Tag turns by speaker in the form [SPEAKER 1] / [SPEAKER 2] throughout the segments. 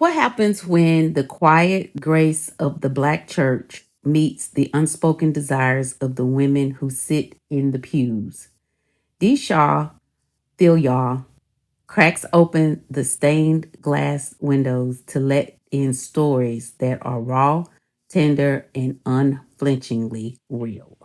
[SPEAKER 1] What happens when the quiet grace of the Black church meets the unspoken desires of the women who sit in the pews? Deesha Philyaw cracks open the stained glass windows to let in stories that are raw, tender, and unflinchingly real.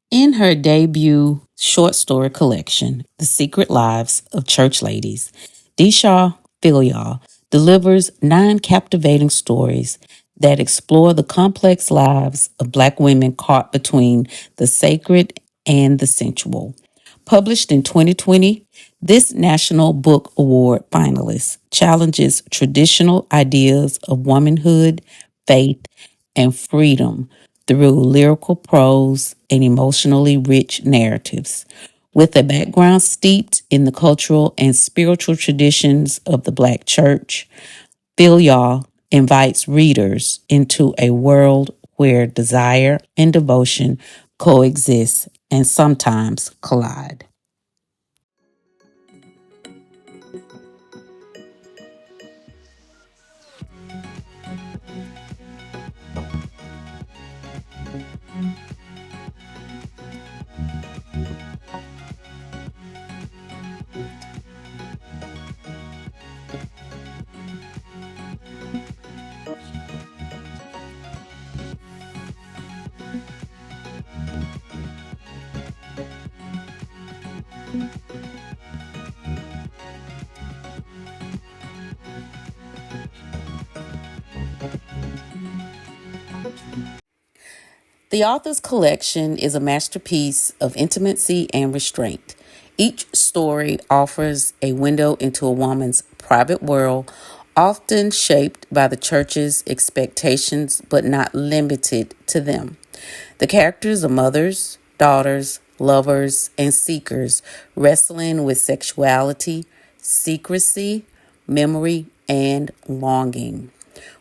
[SPEAKER 1] In her debut short story collection, The Secret Lives of Church Ladies, Deesha Philyaw delivers 9 captivating stories that explore the complex lives of Black women caught between the sacred and the sensual. Published in 2020, this National Book Award finalist challenges traditional ideas of womanhood, faith, and freedom through lyrical prose and emotionally rich narratives. With a background steeped in the cultural and spiritual traditions of the Black church, Philyaw invites readers into a world where desire and devotion coexist and sometimes collide. The author's collection is a masterpiece of intimacy and restraint. Each story offers a window into a woman's private world, often shaped by the church's expectations, but not limited to them. The characters are mothers, daughters, lovers, and seekers wrestling with sexuality, secrecy, memory, and longing.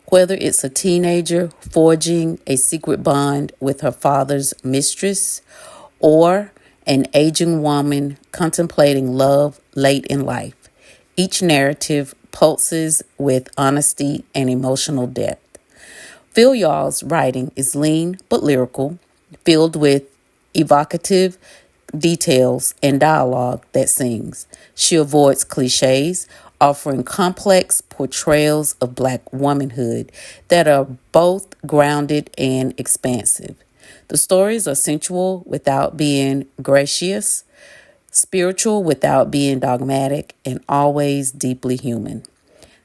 [SPEAKER 1] Whether it's a teenager forging a secret bond with her father's mistress or an aging woman contemplating love late in life, each narrative pulses with honesty and emotional depth. Philyaw's writing is lean but lyrical, filled with evocative details and dialogue that sings. She avoids cliches, offering complex portrayals of Black womanhood that are both grounded and expansive. The stories are sensual without being gracious, spiritual without being dogmatic, and always deeply human.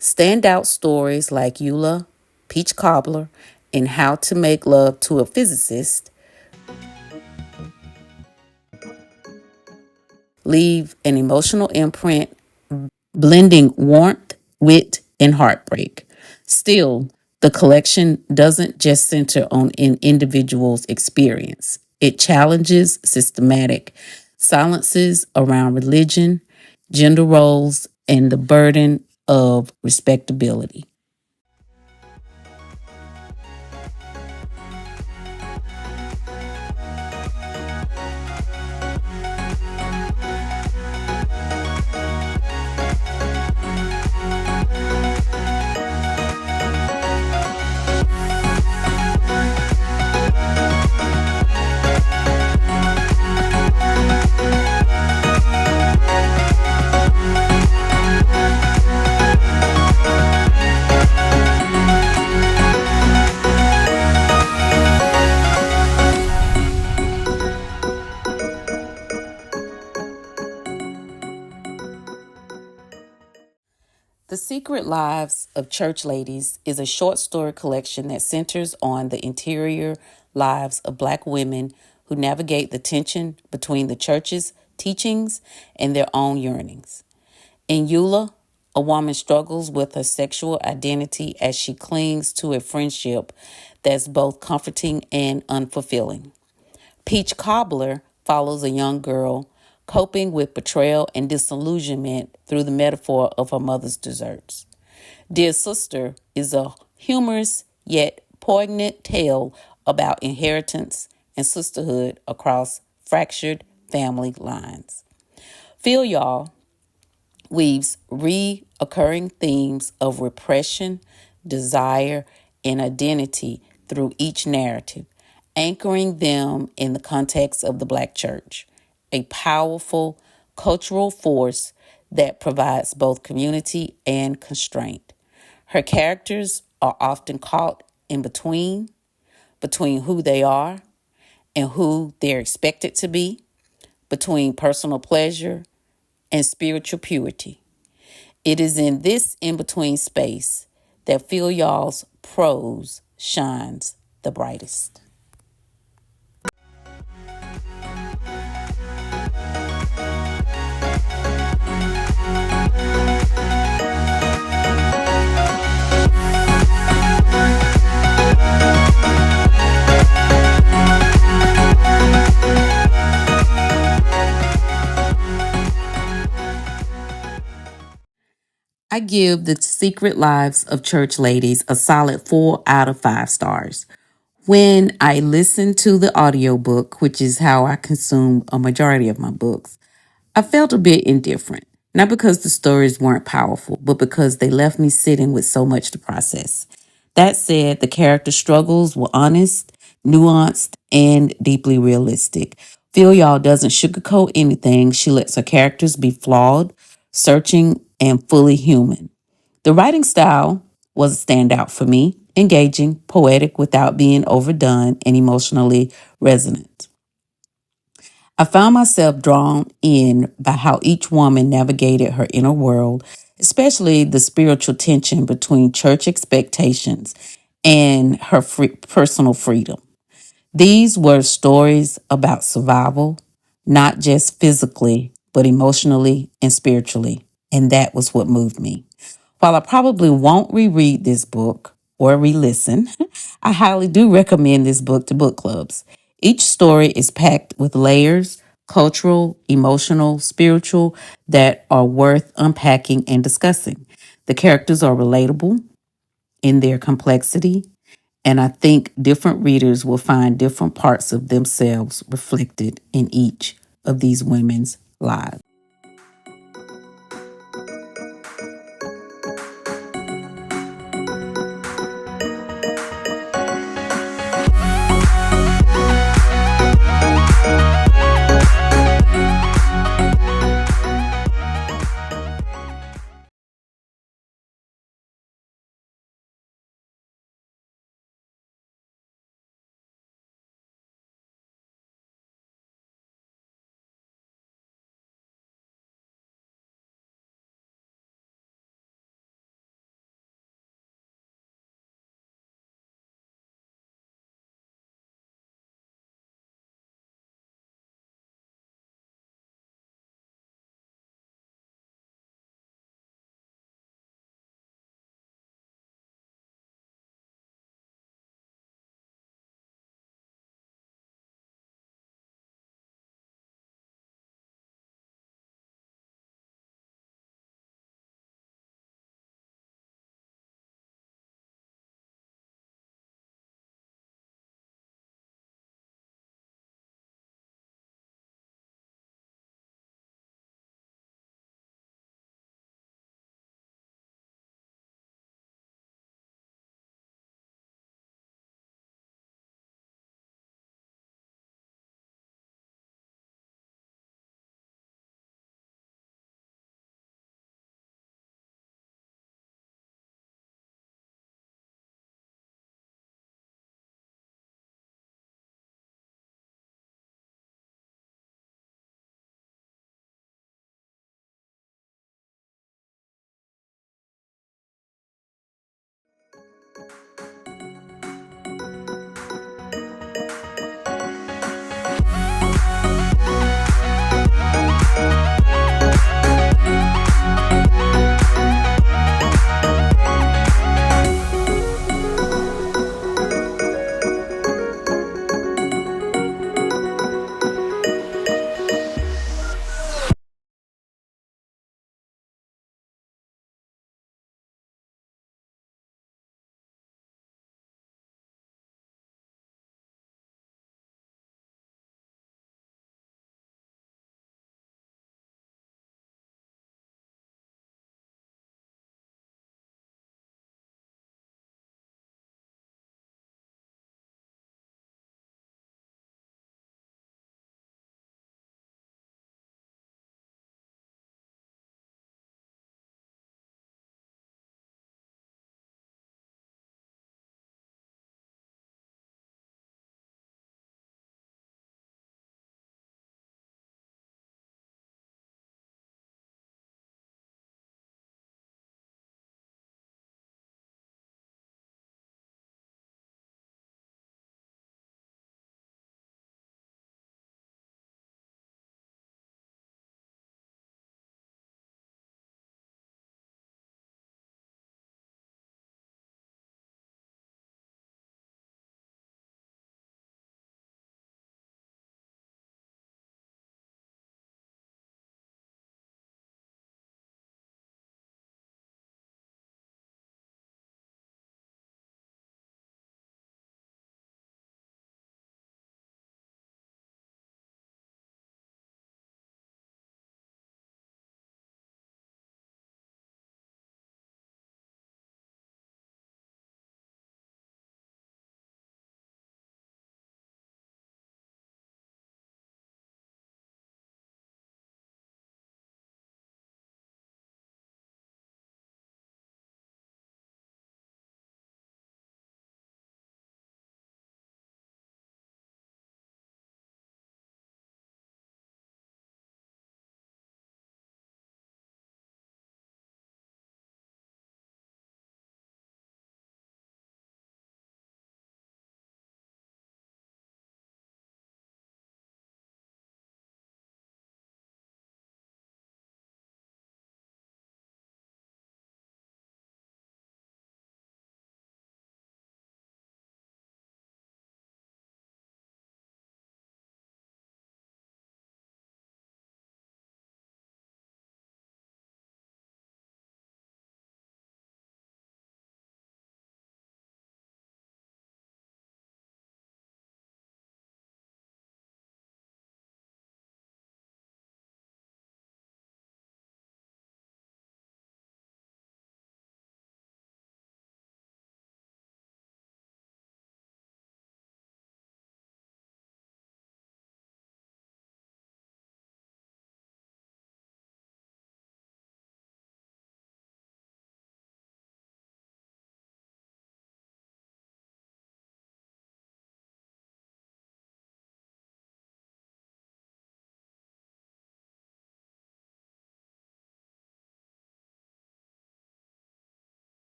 [SPEAKER 1] Standout stories like Eula, Peach Cobbler, and How to Make Love to a Physicist leave an emotional imprint, blending warmth, wit, and heartbreak. Still, the collection doesn't just center on an individual's experience. It challenges systematic silences around religion, gender roles, and the burden of respectability. The Secret Lives of Church Ladies is a short story collection that centers on the interior lives of Black women who navigate the tension between the church's teachings and their own yearnings. In Eula, a A woman struggles with her sexual identity as she clings to a friendship that's both comforting and unfulfilling. Peach Cobbler follows a young girl coping with betrayal and disillusionment through the metaphor of her mother's desserts. Dear Sister is a humorous yet poignant tale about inheritance and sisterhood across fractured family lines. Philyaw weaves reoccurring themes of repression, desire, and identity through each narrative, anchoring them in the context of the Black church, a powerful cultural force that provides both community and constraint. Her characters are often caught in between who they are and who they're expected to be, between personal pleasure and spiritual purity. It is in this in between space that Philyaw's prose shines the brightest. I give The Secret Lives of Church Ladies a solid 4 out of 5 stars. When I listened to the audiobook, which is how I consume a majority of my books, I felt a bit indifferent. Not because the stories weren't powerful, but because they left me sitting with so much to process. That said, the character struggles were honest, nuanced, and deeply realistic. Philyaw doesn't sugarcoat anything. She lets her characters be flawed, searching, and fully human. The writing style was a standout for me, engaging, poetic without being overdone, and emotionally resonant. I found myself drawn in by how each woman navigated her inner world, especially the spiritual tension between church expectations and her personal freedom. These were stories about survival, not just physically, but emotionally and spiritually. And that was what moved me. While I probably won't reread this book or re-listen, I highly do recommend this book to book clubs. Each story is packed with layers, cultural, emotional, spiritual, that are worth unpacking and discussing. The characters are relatable in their complexity, and I think different readers will find different parts of themselves reflected in each of these women's lives.